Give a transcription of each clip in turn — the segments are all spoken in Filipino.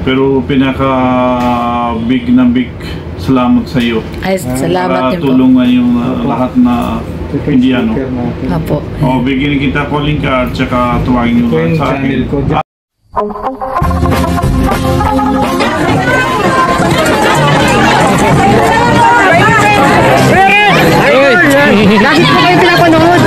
Pero pinaka big na big salamat sa iyo. Ay, salamat din po. Tulungan yung lahat na Indiano. Apo. Bigyan kita calling card, tsaka tuwagin nyo sa akin. Lagi po kayo pinapanood.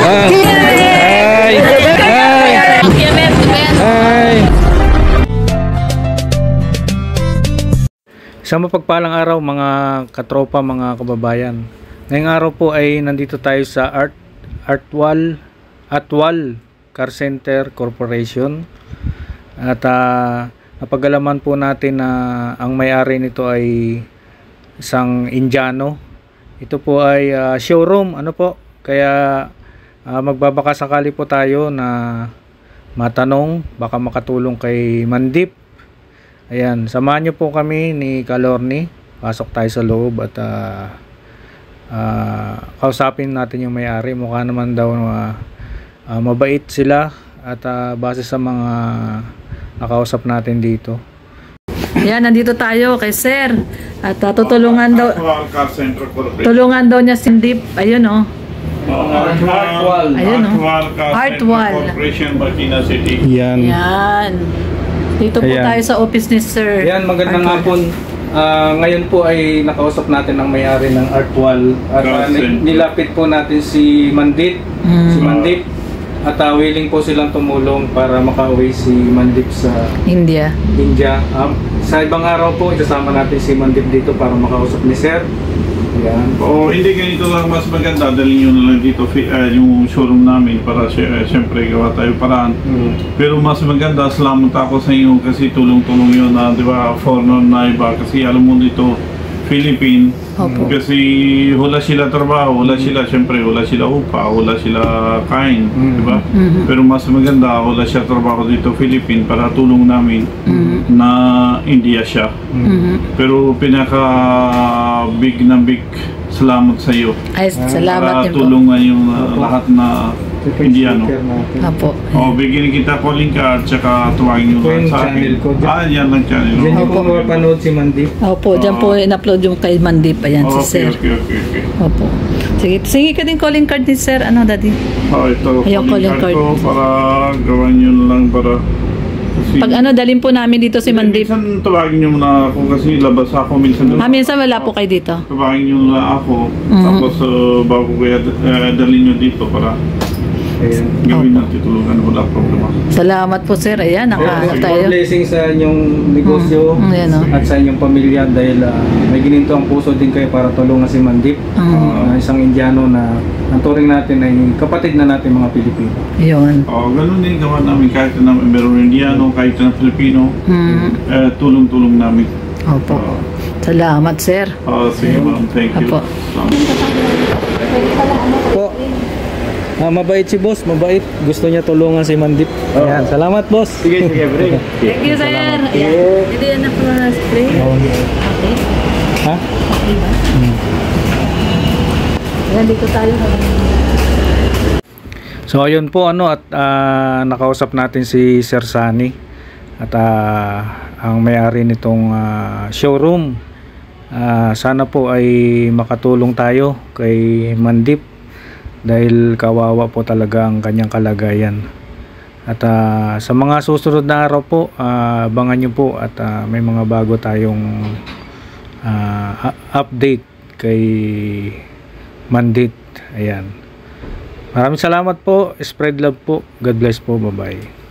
Isang mapagpalang araw mga katropa, mga kababayan. Ngayong araw po ay nandito tayo sa Atwal Car Center Corporation. At napagalaman po natin na ang may-ari nito ay isang Indiano. Ito po ay showroom, kaya magbabaka sakali po tayo na matanong, baka makatulong kay Mandip. Ayan, samahan nyo po kami ni Kalorni. Pasok tayo sa loob at kausapin natin yung may-ari. Mukha naman daw mabait sila at base sa mga nakausap natin dito. Ayan, nandito tayo kay Sir. At tulungan daw niya si Mandip. Ayun Artwal Corporation, Marikina City. Yan. Dito po tayo sa office ni Sir. Yan, magandang hapon. Ngayon po ay nakausap natin ang may-ari ng Artwal. At nilapit po natin si Mandip. At willing po silang tumulong para makauwi si Mandip sa India. Sa ibang araw po, isasama natin si Mandip dito para makausap ni Sir. Ayan. Hindi ganito lang, mas maganda. Dalhin nyo na lang dito yung showroom namin para siyempre gawa tayo paraan. Pero mas maganda, salamat ako sa inyo kasi tulong-tulong yun na, di ba, foreigner na iba. Kasi alam mo dito, Philippine. Kasi wala sila trabaho, wala sila upa, wala sila kain, di ba? Pero mas maganda, wala siya trabaho dito Philippine para tulong namin na India siya. Pero pinaka big na big salamat sa iyo. Ay, salamat din po. Tulungan yung lahat na Indiano. Apo. Bigyan kita calling card, tsaka tuwagin nyo sa akin. Yan ang channel. Diyan nyo po mapanood si Mandip. Opo, dyan po in-upload yung kay Mandip. Ayan si Sir. Okay. Opo. Sige ka din calling card ni Sir. Daddy? Ito, calling card ko para gawan nyo lang para... Pag dalhin po namin dito si Mandip. Minsan tawagin nyo na ako kasi labas ako minsan. Minsan wala po kayo dito. Tawagin nyo na ako. Tapos bago kaya dalhin nyo dito para gawin natin tulungan, wala problema. Salamat po Sir. Ayan, tayo. Blessing sa inyong negosyo at sa inyong pamilya dahil may gininto ang puso din kayo para tulungan si Mandip. Isang Indiano na ang turing natin ay kapatid na natin mga Pilipino. Yun. Ganun din gawa namin kahit na meron Indiano, kahit na Filipino, tulong-tulong namin. Opo. Salamat Sir. Sige ma'am, thank you. Po. Mabait si boss, mabait. Gusto niya tulungan si Mandip. Ayan, salamat boss. Sige, bro. Thank you Sir. Ito yan na po na spray. Okay. Ha? Okay ba? Ayan, dito tayo. So ayun po at nakausap natin si Sir Sani at ang may-ari nitong showroom. Sana po ay makatulong tayo kay Mandip dahil kawawa po talaga ang kanyang kalagayan. At sa mga susunod na araw po, abangan nyo po at may mga bago tayong update kay Mandip. Ayan. Maraming salamat po. Spread love po. God bless po. Bye-bye.